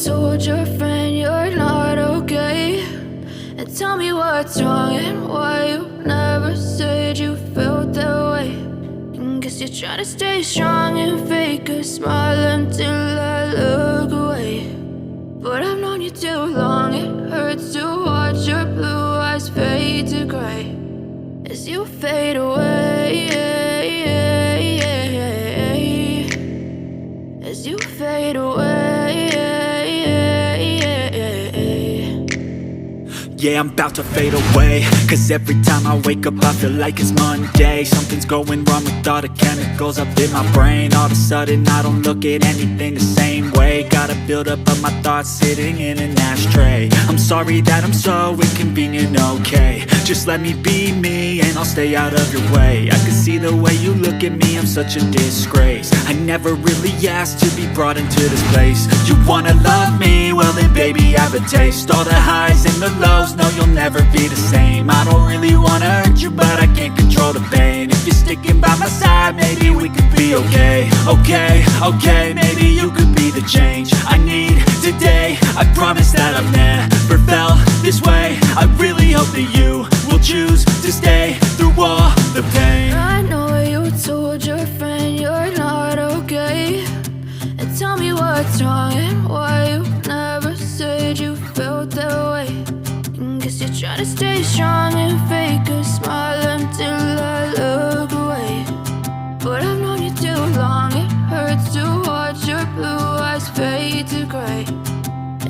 told your friend you're not okay, and tell me what's wrong and why you never said you felt that way. And guess you're trying to stay strong and fake a smile until I look away. But I've known you too long, it hurts to watch your blue eyes fade to gray as you fade away, as you fade away. Yeah, I'm about to fade away, cause every time I wake up I feel like it's Monday. Something's going wrong with all the chemicals up in my brain. All of a sudden I don't look at anything the same way. Gotta build up of my thoughts sitting in an ashtray. I'm sorry that I'm so inconvenient, okay. Just let me be me and I'll stay out of your way. I can see the way you look at me, I'm such a disgrace. I never really asked to be brought into this place. You wanna love me? Well then baby I have a taste. All the highs and the lows, no you'll never be the same. I don't really wanna hurt you but I can't control the pain. If you're sticking by my side maybe we could be okay. Okay, maybe you could be the change I need today. I promise that I've never felt this way. I really hope that you will choose to stay through all the pain. I know you told your friend you're not okay, and tell me what's wrong and why you never said you felt that way. And guess you're trying to stay strong and fake a smile until I look away. But I've known you too long, it hurts to watch your blue eyes fade to gray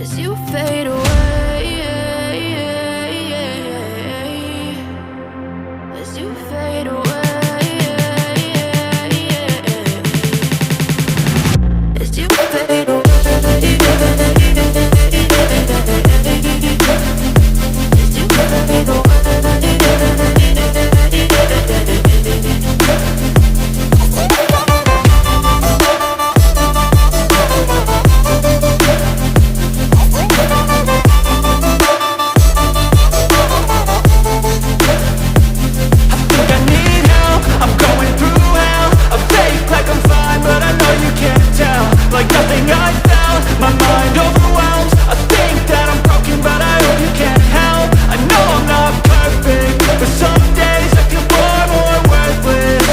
as you fade away, as you fade away, as you fade away. Like nothing I felt, my mind overwhelmed. I think that I'm broken, but I hope you can't help. I know I'm not perfect, but some days I feel far more worthless.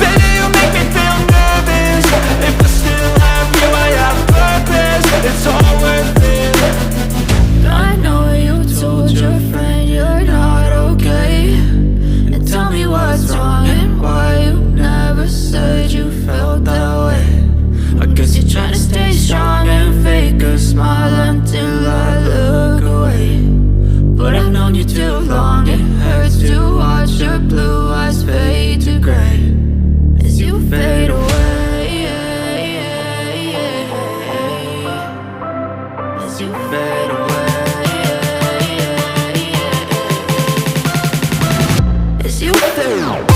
Baby, you make me feel nervous. If I still have you, I have purpose. It's all worth it. I know you told your friend you're not okay, and tell me what's wrong and why you never said you felt that way. I guess you're trying to stay strong and fake a smile until I look away. But I've known you too long, it hurts to watch your blue eyes fade to gray as you fade away, as you fade away, as you fade away.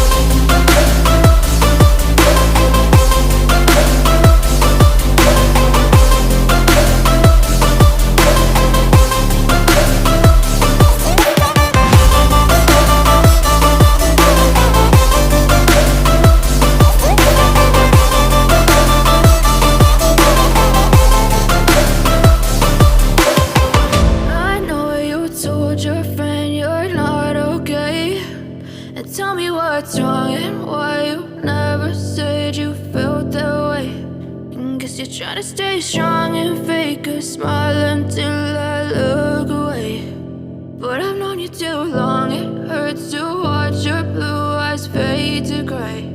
Tell me what's wrong and why you never said you felt that way. And guess you're trying to stay strong and fake a smile until I look away. But I've known you too long, it hurts to watch your blue eyes fade to gray